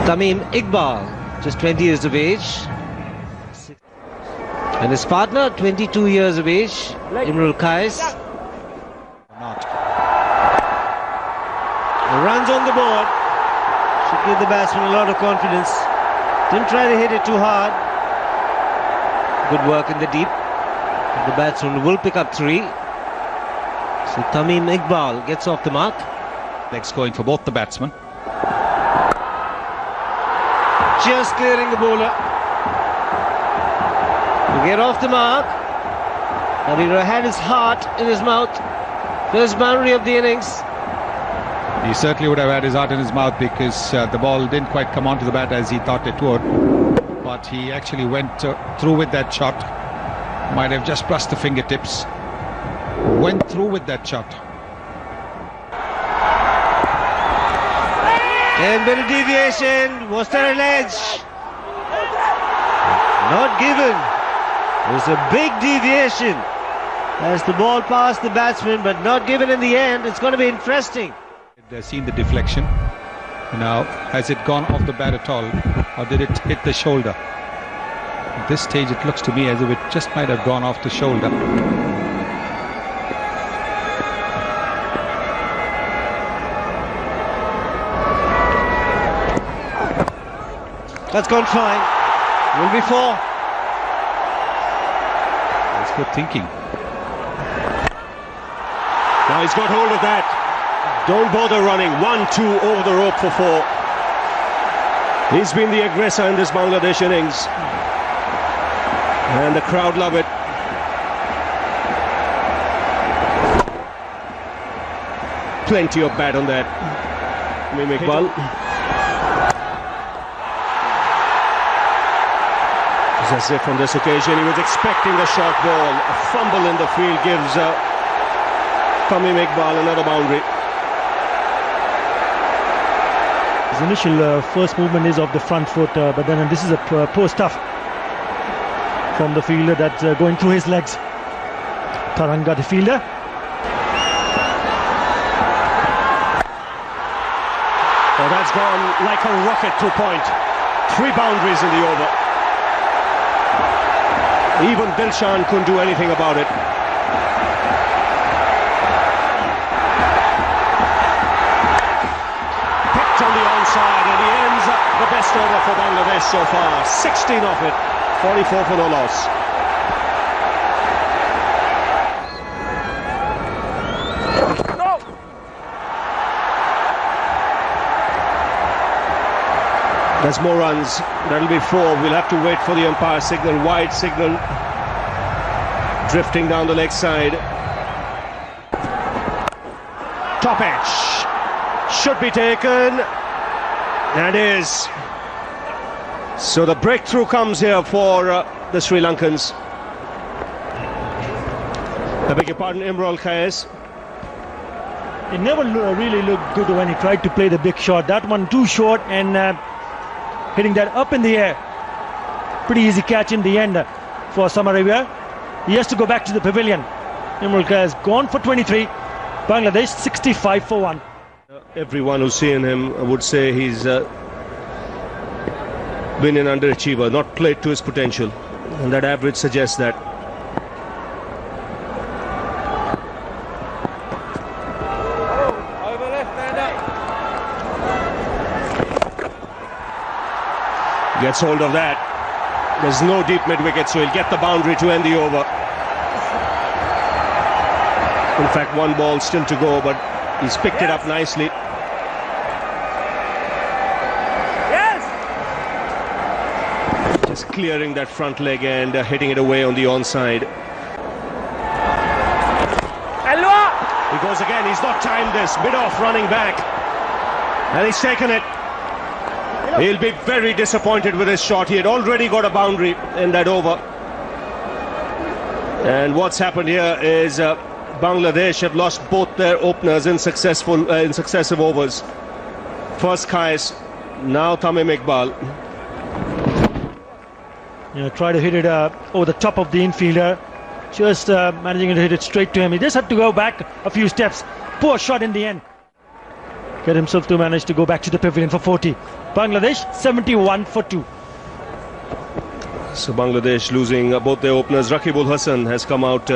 Tamim Iqbal, just 20 years of age. And his partner, 22 years of age, Imrul Qais. The runs on the board should give the batsman a lot of confidence. Didn't try to hit it too hard. Good work in the deep. The batsman will pick up 3. So Tamim Iqbal gets off the mark. Legs going for both the batsmen. Just clearing the bowler. To get off the mark. And he had his heart in his mouth. First boundary of the innings. He certainly would have had his heart in his mouth, because the ball didn't quite come onto the bat as he thought it would. But he actually went through with that shot. Might have just brushed the fingertips. Went through with that shot. And bit of deviation. Was there an edge? Not given. It was a big deviation as the ball passed the batsman, but not given in the end. It's going to be interesting. They've seen the deflection. Now, has it gone off the bat at all, or did it hit the shoulder? At this stage, it looks to me as if it just might have gone off the shoulder. That's gone fine. Will be 4. That's good thinking. Now he's got hold of that. Don't bother running. 1-2 over the rope for 4. He's been the aggressor in this Bangladesh innings. And the crowd love it. Plenty of bat on that. Tamim Iqbal. As if on this occasion he was expecting a short ball. A fumble in the field gives Tamim Iqbal another boundary. His initial first movement is off the front foot, but then this is a poor stuff from the fielder that's going through his legs. Taranga, the fielder. Oh, that's gone like a rocket to point. 3 boundaries in the over. Even Dilshan couldn't do anything about it. Picked on the onside, and he ends up the best over for Bangladesh so far. 16 off it, 44 for the loss. There's more runs. That'll be 4. We'll have to wait for the umpire signal. Wide signal. Drifting down the leg side. Top edge. Should be taken. And is. So the breakthrough comes here for the Sri Lankans. I beg your pardon, Imrul Qais. It never really looked good when he tried to play the big shot. That one too short, and hitting that up in the air. Pretty easy catch in the end for Samaria. He has to go back to the pavilion. Imrul Qais gone for 23. Bangladesh 65 for 1. Everyone who's seen him would say he's been an underachiever, not played to his potential. And that average suggests that. Gets hold of that. There's no deep mid-wicket, so he'll get the boundary to end the over. In fact, 1 ball still to go, but he's picked it up nicely. Just clearing that front leg and hitting it away on the onside. He goes again. He's not timed this. Mid-off running back. And he's taken it. He'll be very disappointed with his shot. He had already got a boundary in that over. And what's happened here is Bangladesh have lost both their openers in successive overs. First Qais, now Tamim Iqbal. Try to hit it over the top of the infielder. Just managing to hit it straight to him. He just had to go back a few steps. Poor shot in the end. get himself to manage to go back to the pavilion for 40. Bangladesh 71 for 2. So Bangladesh losing both their openers. Rakibul Hasan has come out.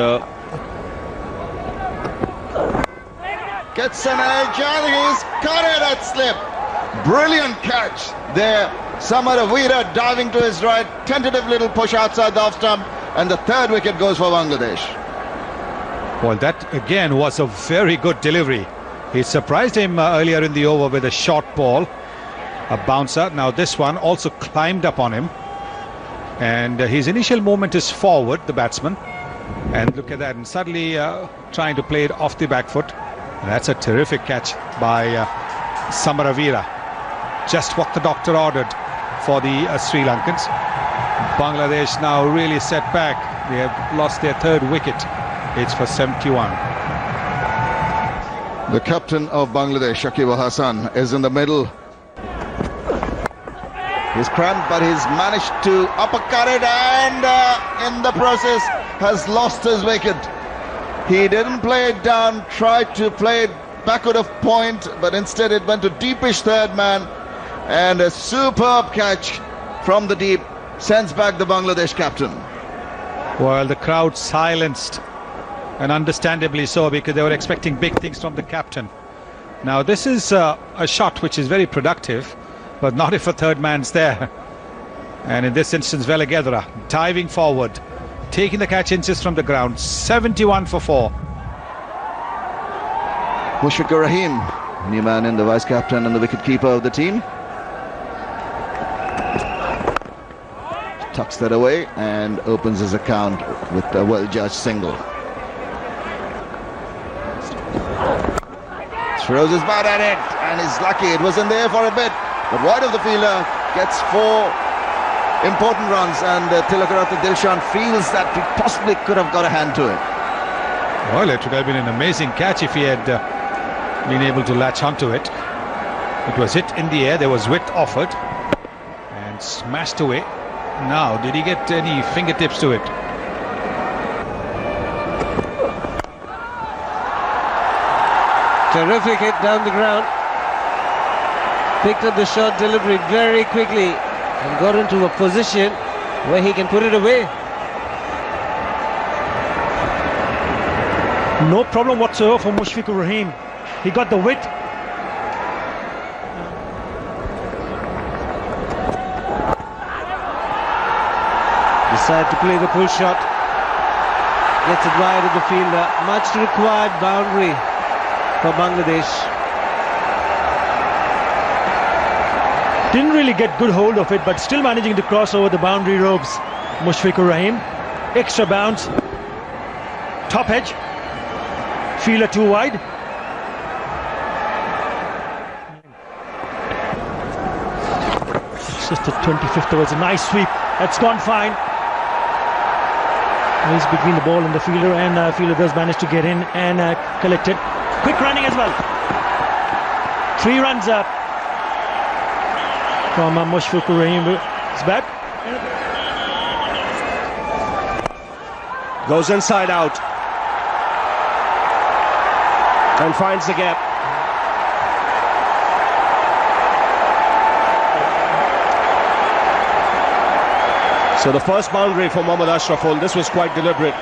Gets an edge and he's got it at slip. Brilliant catch there. Samaravira diving to his right. Tentative little push outside the off stump. And the third wicket goes for Bangladesh. Well, that again was a very good delivery. He surprised him earlier in the over with a short ball, a bouncer. Now this one also climbed up on him. And his initial movement is forward, the batsman. And look at that, and suddenly trying to play it off the back foot. And that's a terrific catch by Samaravira. Just what the doctor ordered for the Sri Lankans. Bangladesh now really set back. They have lost their third wicket. It's for 71. The captain of Bangladesh, Shakib Al Hasan, is in the middle. He's cramped, but he's managed to uppercut it, and in the process has lost his wicket. He didn't play it down, tried to play it backward of point, but instead it went to deepish third man, and a superb catch from the deep sends back the Bangladesh captain. Well, the crowd silenced, and understandably so, because they were expecting big things from the captain. Now this is a shot which is very productive, but not if a third man's there. And in this instance, Velagadra diving forward, taking the catch inches from the ground. 71 for 4. Mushfiqur Rahim, new man in, the vice captain and the wicket keeper of the team. Tucks that away and opens his account with a well-judged single. Throws his bat at it and is lucky. It was in there for a bit, but wide of the fielder, gets 4 important runs, and Tilakaratne Dilshan feels that he possibly could have got a hand to it. Well, it would have been an amazing catch if he had been able to latch onto it. It was hit in the air, there was width offered, and smashed away. Now, did he get any fingertips to it? Terrific hit down the ground. Picked up the shot delivery very quickly and got into a position where he can put it away. No problem whatsoever for Mushfiqur Rahim. He got the width. Decide to play the pull shot. Gets it wide of the fielder. Much required boundary for Bangladesh. Didn't really get good hold of it, but still managing to cross over the boundary ropes. Mushfiqur Rahim. Extra bounce. Top edge. Fielder too wide. It's just a 25th over. It's a nice sweep. That's gone fine. He's between the ball and the fielder, and fielder does manage to get in and collect it. Quick running as well. 3 runs up from Mushfiqur Rahim. It's back. Goes inside out and finds the gap. So the first boundary for Mohammad ASHRAFUL. This was quite deliberate.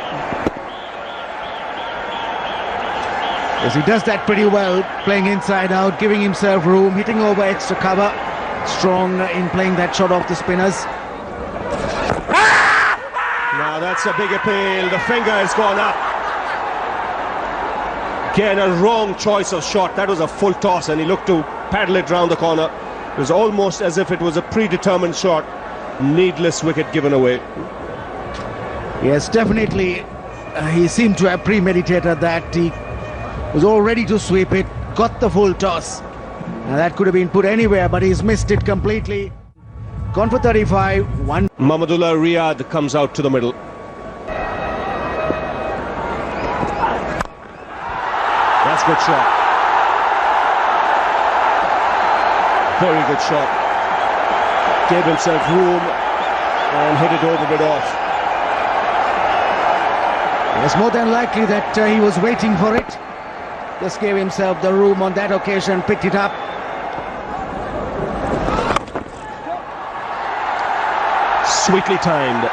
Yes, he does that pretty well, playing inside out, giving himself room, hitting over extra cover. Strong in playing that shot off the spinners. Now that's a big appeal. The finger has gone up. Again, a wrong choice of shot. That was a full toss, and he looked to paddle it round the corner. It was almost as if it was a predetermined shot. Needless wicket given away. Yes, definitely. He seemed to have premeditated that. He was all ready to sweep it, got the full toss. Now that could have been put anywhere, but he's missed it completely. Gone for 35. One. Mahmudullah Riyad comes out to the middle. That's a good shot. Very good shot. Gave himself room and hit it over bit off. It's more than likely that he was waiting for it. just gave himself the room on that occasion, picked it up. Sweetly timed.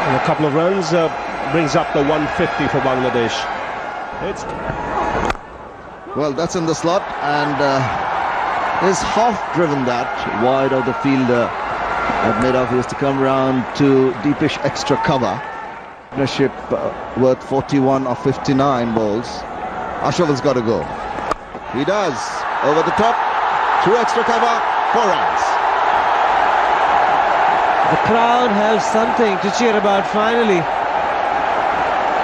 And a couple of runs brings up the 150 for Bangladesh. Well, that's in the slot, and is half driven that wide of the fielder. That made obvious to come round to deepish extra cover. Partnership worth 41 of 59 balls. Ashraful's got to go. He does. Over the top, through extra cover, 4 runs. The crowd have something to cheer about finally.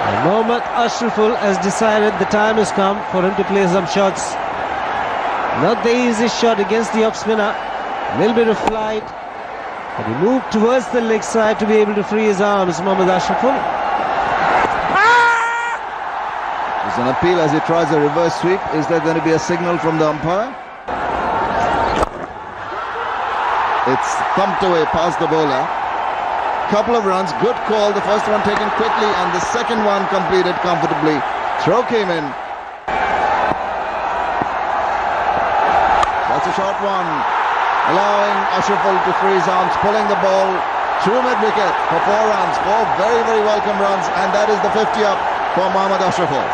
And Mohammad ASHRAFUL has decided the time has come for him to play some shots. Not the easiest shot against the off-spinner. A little bit of flight. But he moved towards the leg side to be able to free his arms, Mohammad ASHRAFUL. There's an appeal as he tries a reverse sweep. Is there going to be a signal from the umpire? It's thumped away past the bowler. Couple of runs, good call. The first one taken quickly and the second one completed comfortably. Throw came in. That's a short one, allowing ASHRAFUL to free his arms, pulling the ball through mid-wicket for 4 runs. 4 very, very welcome runs, and that is the 50 up for Mohammad ASHRAFUL.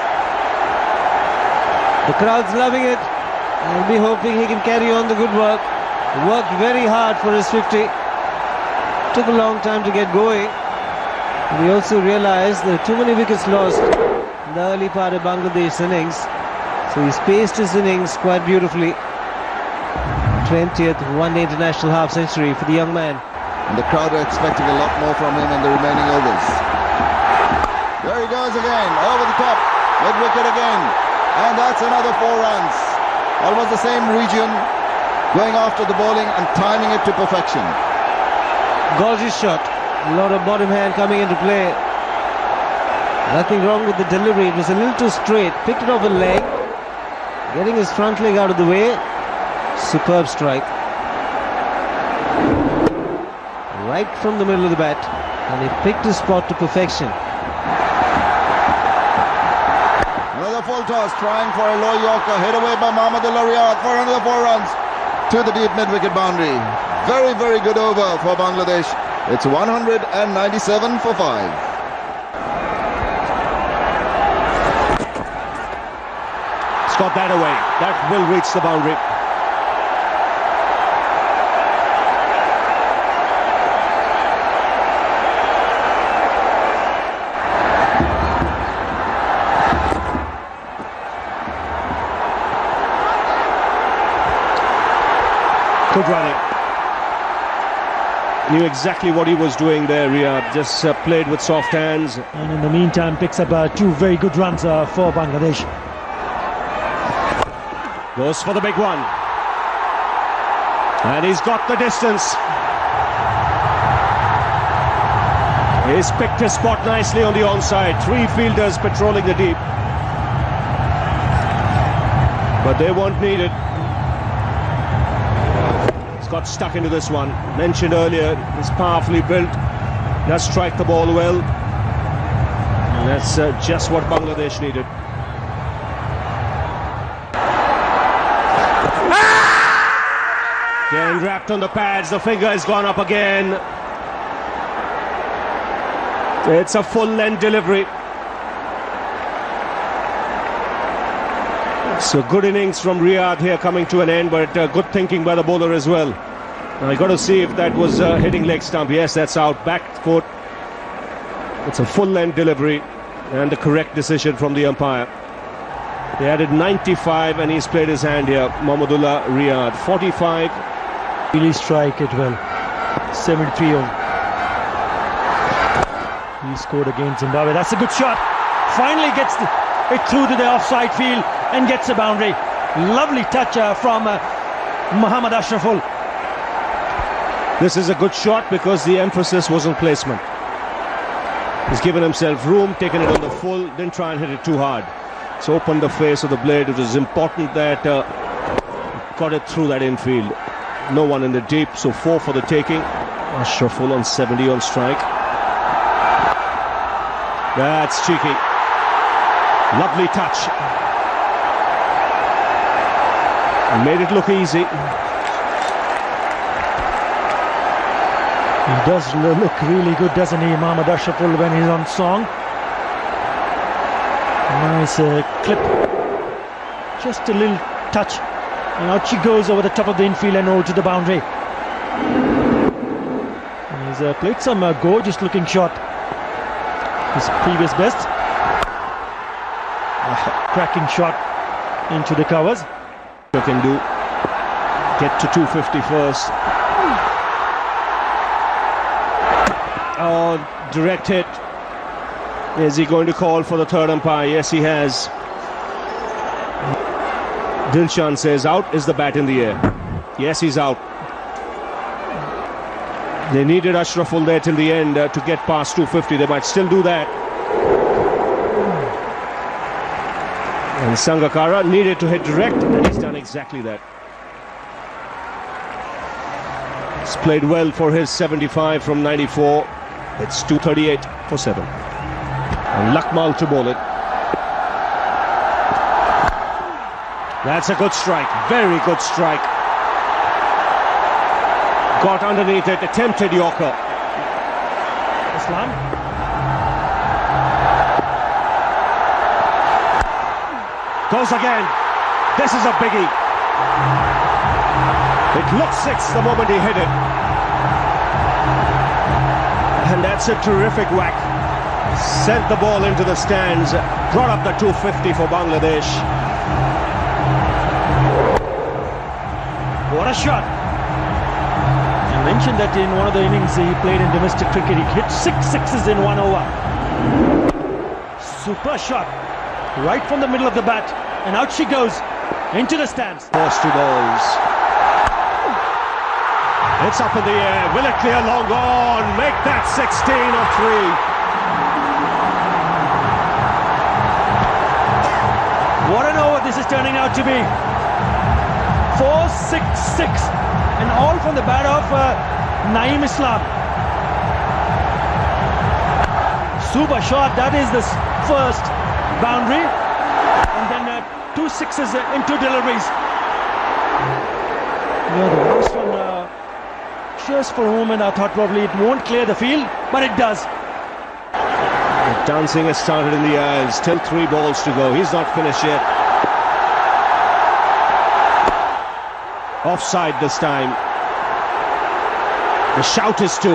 The crowd's loving it. I'll be hoping he can carry on the good work. He worked very hard for his 50. Took a long time to get going. And he also realized there are too many wickets lost in the early part of Bangladesh innings. So he spaced his innings quite beautifully. 20th one-day international half-century for the young man. And the crowd are expecting a lot more from him in the remaining overs. There he goes again, over the top, mid-wicket again. And that's another 4 runs. Almost the same region, going after the bowling and timing it to perfection. Gorgeous shot. A lot of bottom hand coming into play. Nothing wrong with the delivery. It was a little too straight. Picked it off a leg. Getting his front leg out of the way. Superb strike. Right from the middle of the bat. And he picked his spot to perfection. Another full toss, trying for a low Yorker. Hit away by Mohammad Riyad for another 4 runs to the deep mid-wicket boundary. Very, very good over for Bangladesh. It's 197 for 5. It's got that away. That will reach the boundary. Good running. Knew exactly what he was doing there, Riyad. Just played with soft hands. And in the meantime, picks up 2 very good runs for Bangladesh. Goes for the big one. And he's got the distance. He's picked his spot nicely on the onside. 3 fielders patrolling the deep. But they won't need it. Got stuck into this one. Mentioned earlier, he's powerfully built, does strike the ball well, and that's just what Bangladesh needed. Again wrapped on the pads, the finger has gone up again. It's a full-length delivery. So good innings from Riyad here, coming to an end, but good thinking by the bowler as well. Now I got to see if that was hitting leg stump. Yes, that's out, back foot. It's a full-length delivery and the correct decision from the umpire. They added 95 and he's played his hand here. Mohammad Riyad, 45. Really strike it well. 73 on. He scored against Zimbabwe. That's a good shot. Finally gets it through to the offside field and gets a boundary. Lovely touch from Mohammad ASHRAFUL. This is a good shot because the emphasis was on placement. He's given himself room, taken it on the full, didn't try and hit it too hard. It's opened the face of the blade. It was important that got it through that infield. No one in the deep, so 4 for the taking. ASHRAFUL on 70 on strike. That's cheeky. Lovely touch. Made it look easy. He does look really good, doesn't he, Mohammad ASHRAFUL, when he's on song. Nice clip. Just a little touch. And out she goes over the top of the infield and over to the boundary. He's played some gorgeous looking shot. His previous best. Cracking shot into the covers. You can do. Get to 250 first. Oh, direct hit. Is he going to call for the third umpire? Yes, he has. Dilshan says out. Is the bat in the air? Yes, he's out. They needed ASHRAFUL there till the end to get past 250. They might still do that. And Sangakkara needed to hit direct, and he's done exactly that. He's played well for his 75 from 94. It's 238 for 7. And Lakmal to bowl it. That's a good strike, very good strike. Got underneath it, attempted Yorker. Islam. Goes again. This is a biggie. It looked 6 the moment he hit it. And that's a terrific whack. Sent the ball into the stands. Brought up the 250 for Bangladesh. What a shot. You mentioned that in one of the innings he played in domestic cricket, he hit 6 sixes in 1 over. Super shot. Right from the middle of the bat. And out she goes into the stands. First 2 balls. It's up in the air. Will it clear long on? Make that 16 or 3. What an over this is turning out to be. 4-6-6. And all from the bat of Naeem Islam. Super shot. That is the first boundary. And then 2 sixes in 2 deliveries. Yeah, the last one just for a moment I thought probably it won't clear the field, but it does. The dancing has started in the aisles. Still 3 balls to go. He's not finished yet. Offside this time. The shout is 2.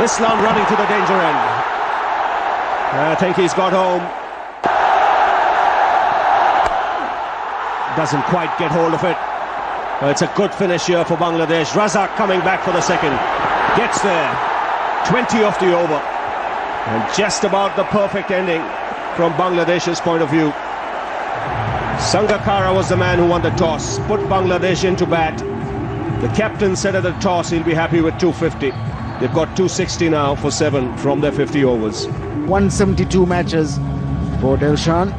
Islam running to the danger end. I think he's got home. Doesn't quite get hold of it. But it's a good finish here for Bangladesh. Razak coming back for the second. Gets there. 20 off the over. And just about the perfect ending from Bangladesh's point of view. Sangakkara was the man who won the toss. Put Bangladesh into bat. The captain said at the toss he'll be happy with 250. They've got 260 now for 7 from their 50 overs. 172 matches for Dilshan.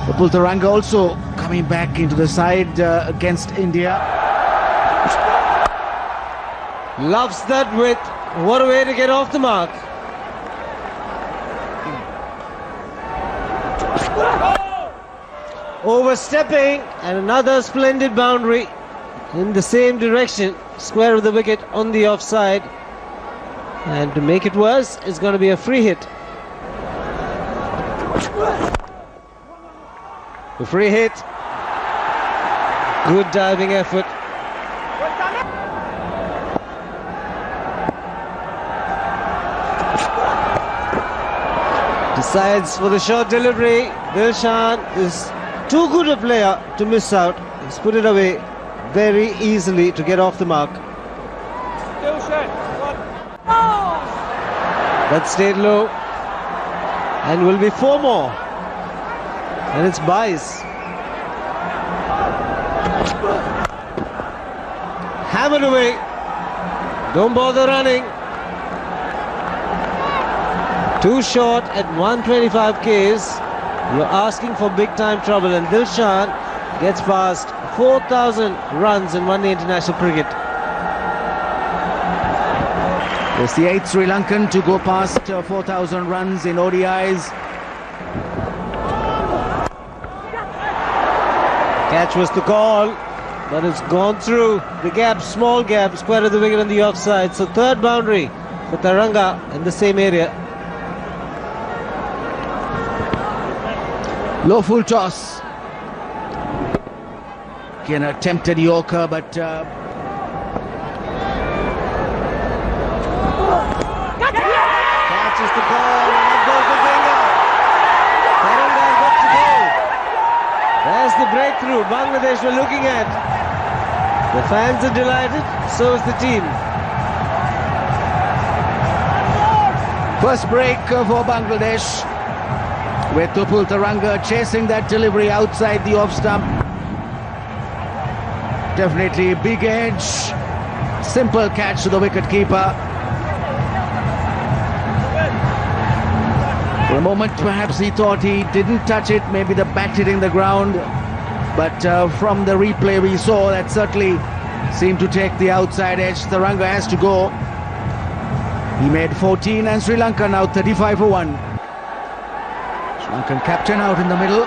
Pultaranga also coming back into the side against India. Loves that width. What a way to get off the mark. Overstepping, and another splendid boundary in the same direction. Square of the wicket on the offside. And to make it worse, it's going to be a free hit. The free hit. Good diving effort. Decides for the short delivery. Dilshan is too good a player to miss out. He's put it away very easily to get off the mark. That stayed low. And will be 4 more. And it's buys. Hammered away. Don't bother running. Too short at 125 Ks. You're asking for big time trouble, and Dilshan gets past 4,000 runs in one-day international cricket. It's the 8th Sri Lankan to go past 4,000 runs in ODIs. Catch was the call, but it's gone through the gap, small gap, square of the wicket on the offside. So third boundary for Taranga in the same area. Low full toss. Again, attempted Yorker, but Catches the ball, and up goes the finger. Taranga's got to go. There's the breakthrough Bangladesh were looking at. The fans are delighted, so is the team. first break for Bangladesh, with Upul Taranga chasing that delivery outside the off stump. Definitely big edge, simple catch to the wicket keeper. For a moment perhaps he thought he didn't touch it, maybe the bat hitting the ground, but from the replay we saw that certainly seemed to take the outside edge. Taranga has to go. He made 14 and Sri Lanka now 35 for 1. Sri Lankan captain out in the middle,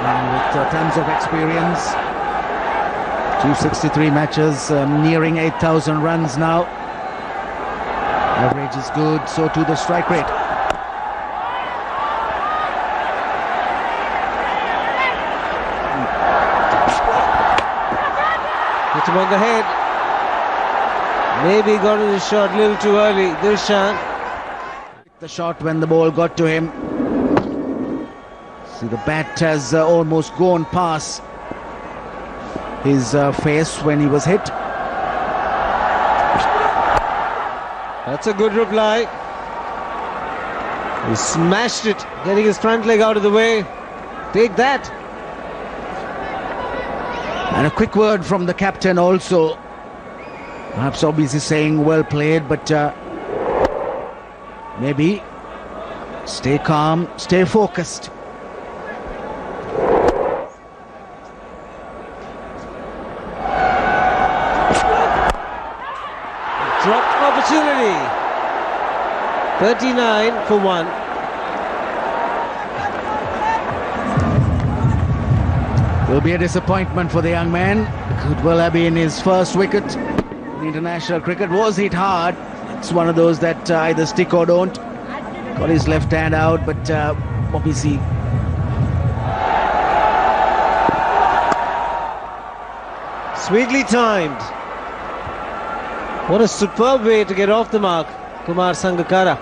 and with tons of experience. 263 matches, nearing 8,000 runs now. Average is good, so too the strike rate. Hit him on the head. Maybe he got his shot a little too early. Dilshan. The shot when the ball got to him. See, the bat has almost gone past his face when he was hit. That's a good reply. He smashed it, getting his front leg out of the way. Take that. And a quick word from the captain also. Perhaps obviously saying well played, but maybe stay calm, stay focused. Dropped opportunity. 39 for 1. Will be a disappointment for the young man. Could well have been his first wicket in international cricket. Was hit hard. It's one of those that either stick or don't. Got his left hand out, but obviously Sweetly timed. What a superb way to get off the mark, Kumar Sangakkara.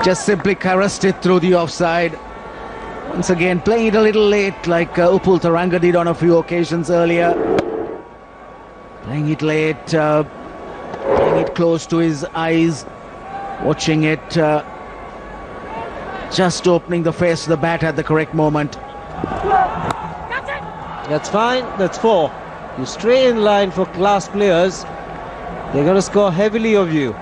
just simply caressed it through the offside. Once again, playing it a little late, like Upul Taranga did on a few occasions earlier. Playing it late, playing it close to his eyes, watching it, just opening the face of the bat at the correct moment. That's fine, that's 4. You stay in line for class players, they're going to score heavily of you.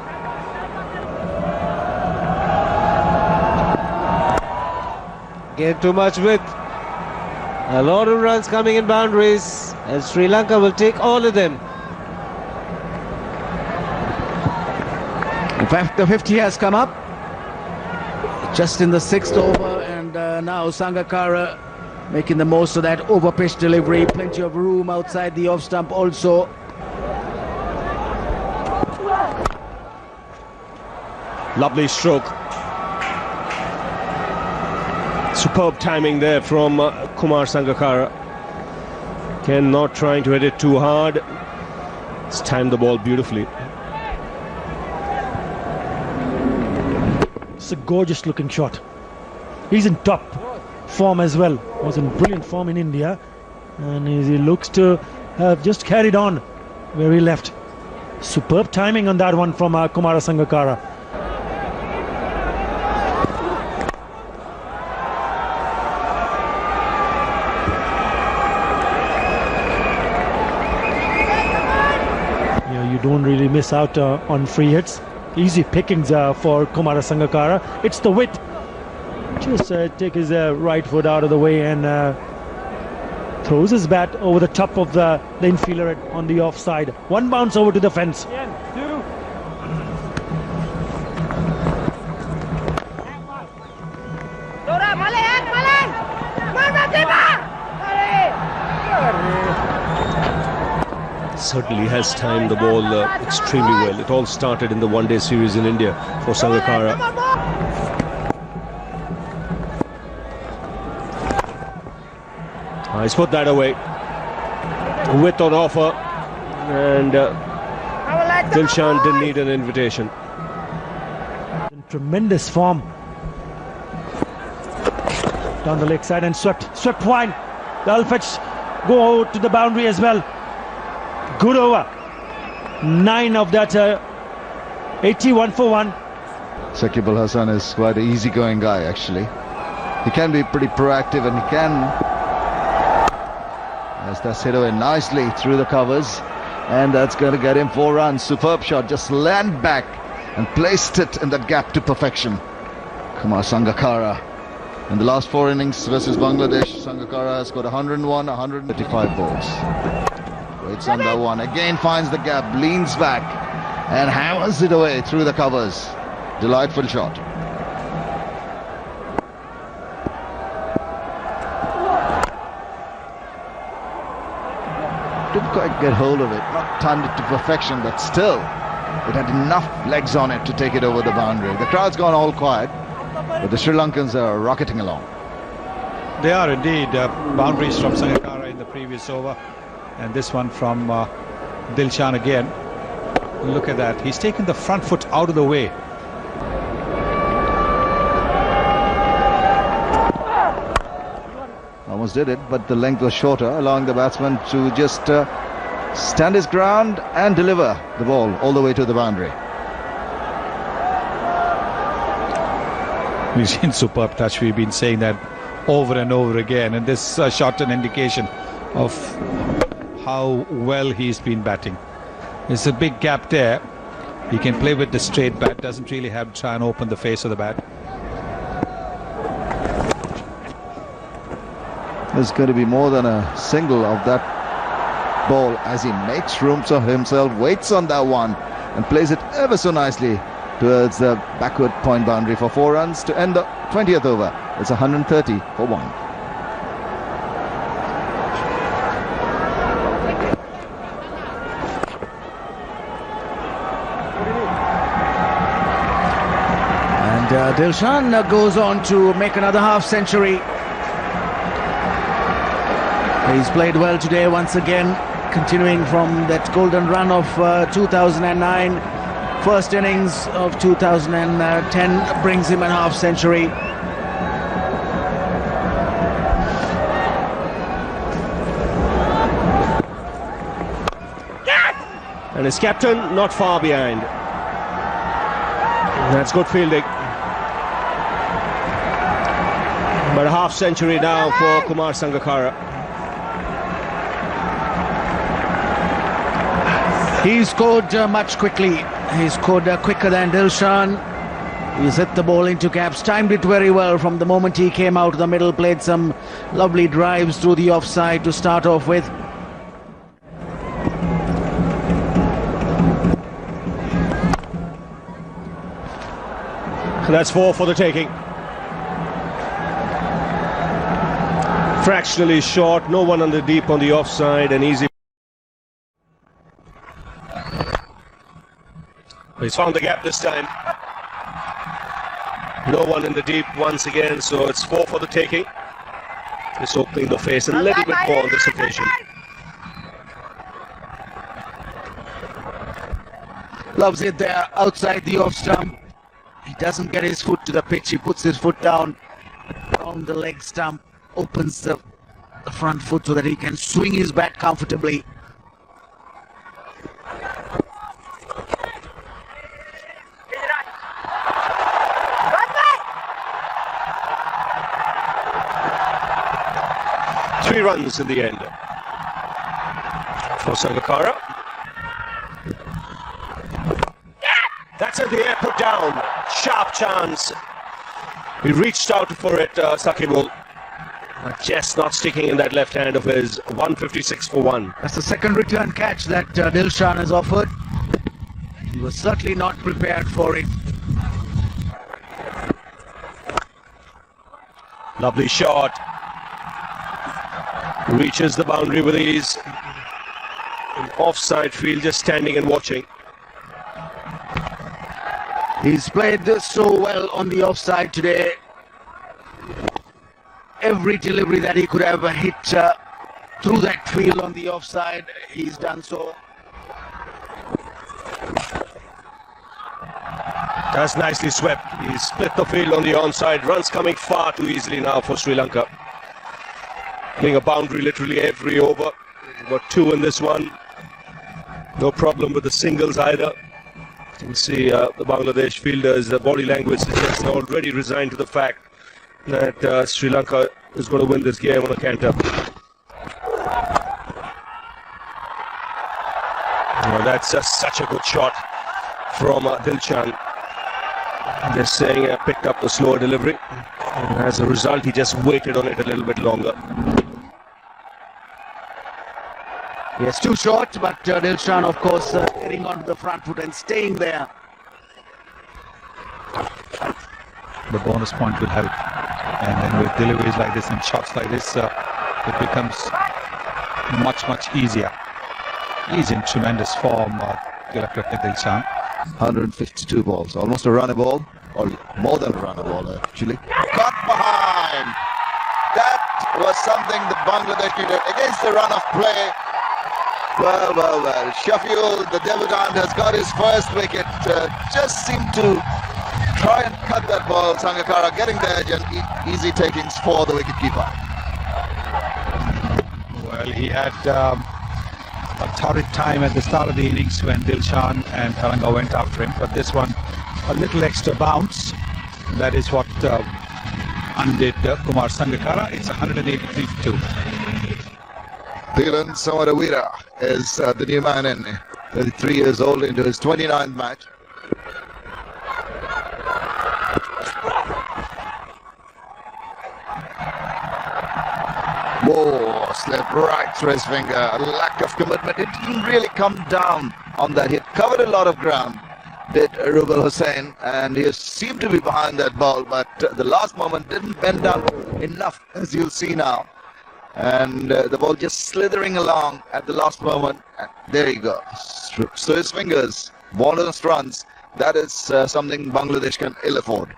Get too much width. A lot of runs coming in boundaries, and Sri Lanka will take all of them. In fact, the 50 has come up just in the 6th over, and now Sangakkara making the most of that over-pitch delivery. Plenty of room outside the off-stump also. Lovely stroke. Superb timing there from Kumar Sangakkara. Again, not trying to hit it too hard. He's timed the ball beautifully. It's a gorgeous looking shot. He's in top form as well. Was in brilliant form in India, and he looks to have just carried on where he left. Superb timing on that one from Kumar Sangakkara. Yeah, you don't really miss out on free hits. Easy pickings for Kumar Sangakkara. It's the width. Just take his right foot out of the way and throws his bat over the top of the infielder on the offside. One bounce over to the fence. certainly has timed the ball extremely well. It all started in the one-day series in India for Sangakkara. He's put that away. Width on offer, and Dilshan didn't need an invitation. In tremendous form. Down the leg side and swept wide. They'll fetch, go to the boundary as well. Good over. 9 of that 81 for 1. Saqib Al Hasan is quite an easygoing guy, actually. He can be pretty proactive, and he can, as that's hit away nicely through the covers, and that's going to get him 4 runs. Superb shot, just land back and placed it in the gap to perfection. Kumar Sangakkara. In the last 4 innings versus Bangladesh, Sangakkara has got 101, 135 balls. Waits on that one, again finds the gap, leans back and hammers it away through the covers. Delightful shot. Didn't quite get hold of it, not timed it to perfection, but still it had enough legs on it to take it over the boundary. The crowd's gone all quiet, but the Sri Lankans are rocketing along. They are indeed. Boundaries from Sangakkara in the previous over, and this one from Dilshan again. Look at that. He's taken the front foot out of the way. Almost did it, but the length was shorter, allowing the batsman to just stand his ground and deliver the ball all the way to the boundary. He's in superb touch. We've been saying that over and over again, and this shot an indication of how well he's been batting. There's a big gap there. He can play with the straight bat, doesn't really have to try and open the face of the bat. There's going to be more than a single of that ball as he makes room for himself, waits on that one and plays it ever so nicely towards the backward point boundary for 4 runs to end the 20th over. It's 130 for 1. And Dilshan goes on to make another half century. He's played well today once again, continuing from that golden run of 2009. First innings of 2010 brings him a half century. And his captain not far behind. That's good fielding. But a half century now for Kumar Sangakkara. He scored much quickly. He scored quicker than Dilshan. He's hit the ball into gaps, timed it very well from the moment he came out of the middle, played some lovely drives through the offside to start off with. That's 4 for the taking. Fractionally short, no one on the deep on the offside, and easy. He's found the gap this time. No one in the deep once again, so it's 4 for the taking. Just opening the face a little bit more on this occasion. Loves it there outside the off stump. He doesn't get his foot to the pitch. He puts his foot down on the leg stump, opens the front foot so that he can swing his bat comfortably. Three runs in the end for Sangakkara. That's in the air, put down. Sharp chance. He reached out for it, Saqib, but just not sticking in that left hand of his. 156 for 1. That's the second return catch that Dilshan has offered. He was certainly not prepared for it. Lovely shot. Reaches the boundary with ease. offside field, just standing and watching. He's played so well on the offside today. Every delivery that he could have hit through that field on the offside, he's done so. That's nicely swept. He split the field on the onside. Runs coming far too easily now for Sri Lanka. Getting a boundary literally every over. Got 2 in this one. No problem with the singles either. You can see the Bangladesh fielders' body language suggests they're already resigned to the fact that Sri Lanka is going to win this game on a canter. That's just such a good shot from Dilshan. Just saying picked up the slower delivery. And as a result, he just waited on it a little bit longer. Yes, too short, but Dilshan, of course, getting onto the front foot and staying there. The bonus point will help. And then with deliveries like this and shots like this, it becomes much easier. He's in tremendous form, Dilshan. 152 balls, almost a runner ball, or more than a runner ball actually. Got behind. That was something the Bangladesh did against the run of play. Well. Shaful, the debutant, has got his first wicket. Just seemed to try and cut that ball. Sangakkara getting the edge and easy takings for the wicketkeeper. Well, he had a torrid time at the start of the innings when Dilshan and Telangana went after him, but this one a little extra bounce. That is what undid Kumar Sangakkara. It's 183 for 2. Thilan Samarawira is the new man in, 33 years old, into his 29th match. Whoa, slipped right through his finger. Lack of commitment. It didn't really come down on that hit. Covered a lot of ground, did Rubal Hussain, and he seemed to be behind that ball, but the last moment didn't bend down enough, as you'll see now. And the ball just slithering along at the last moment. And there you go. So his fingers, bonus runs. That is something Bangladesh can ill afford.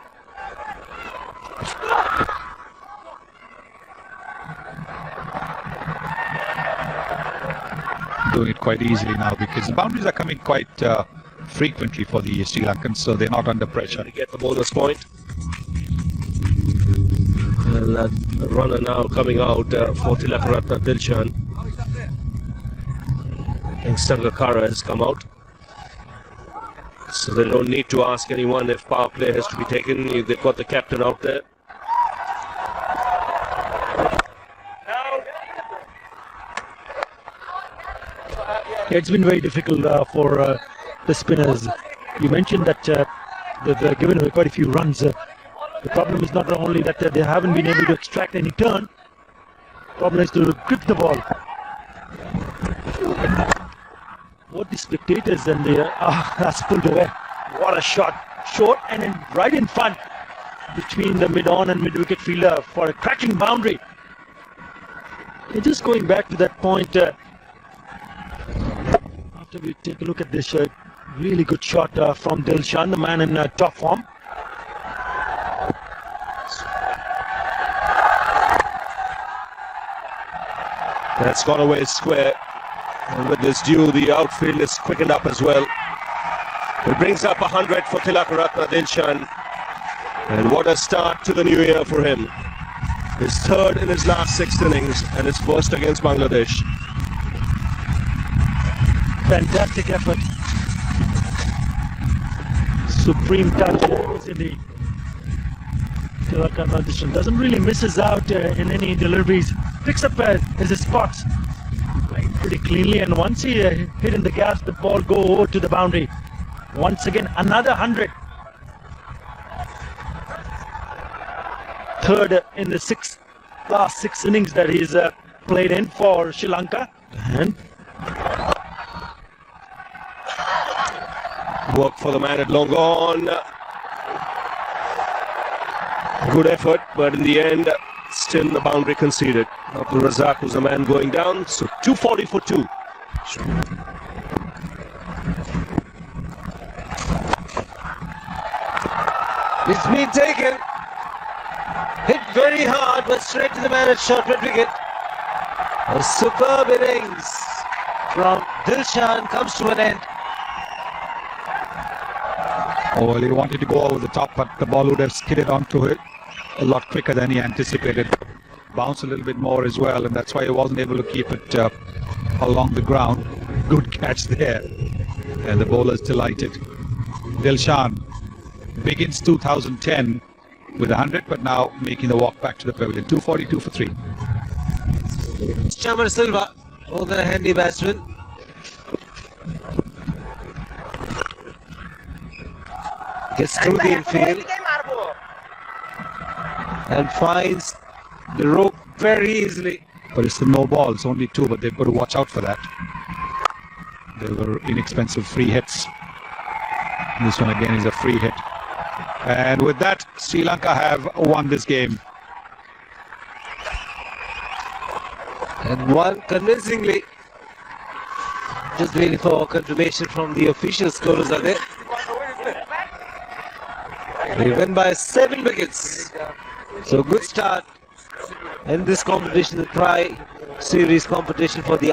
Doing it quite easily now because the boundaries are coming quite frequently for the Sri Lankans, so they're not under pressure. To get the bonus point. And a runner now coming out for Tilakaratne Dilshan. I think Sangakkara has come out. So they don't need to ask anyone if power play has to be taken. They've got the captain out there. It's been very difficult for the spinners. You mentioned that they've given away quite a few runs. The problem is not only that they haven't been able to extract any turn. The problem is to grip the ball. What the spectators and that's pulled away. What a shot. Short and then right in front between the mid-on and mid-wicket fielder for a cracking boundary. And just going back to that point, after we take a look at this really good shot from Dilshan, the man in top form. That's gone away square. And with this due, the outfield is quickened up as well. It brings up 100 for Tilakaratne Dilshan. And what a start to the new year for him. His third in his last 6 innings and his first against Bangladesh. Fantastic effort. Supreme touch indeed. Tilakaratne Dilshan doesn't really misses out in any deliveries. Picks up his spots pretty cleanly, and once he hit in the gaps, the ball go over to the boundary. Once again, another 100. Third in the last six innings that he's played in for Sri Lanka. And work for the man at long on. Good effort, but in the end, still the boundary conceded. Abdul Razak was the man going down, so 240 for 2. It's been taken. Hit very hard, but straight to the man at short mid wicket. A superb innings from Dilshan comes to an end. Oh, well, he wanted to go over the top, but the ball would have skidded onto it a lot quicker than he anticipated. Bounced a little bit more as well, and that's why he wasn't able to keep it along the ground. Good catch there. And the bowler's delighted. Dilshan begins 2010 with 100, but now making the walk back to the pavilion. 242 for 3. Chamar Silva, more than a handy batsman. Gets through the infield and finds the rope very easily. But it's the no balls, only 2, but they've got to watch out for that. They were inexpensive free hits. This one again is a free hit. And with that, Sri Lanka have won this game. And won convincingly. Just waiting for confirmation from the official scorers are there. They win by 7 wickets. So good start in this competition, the Tri-Series competition for the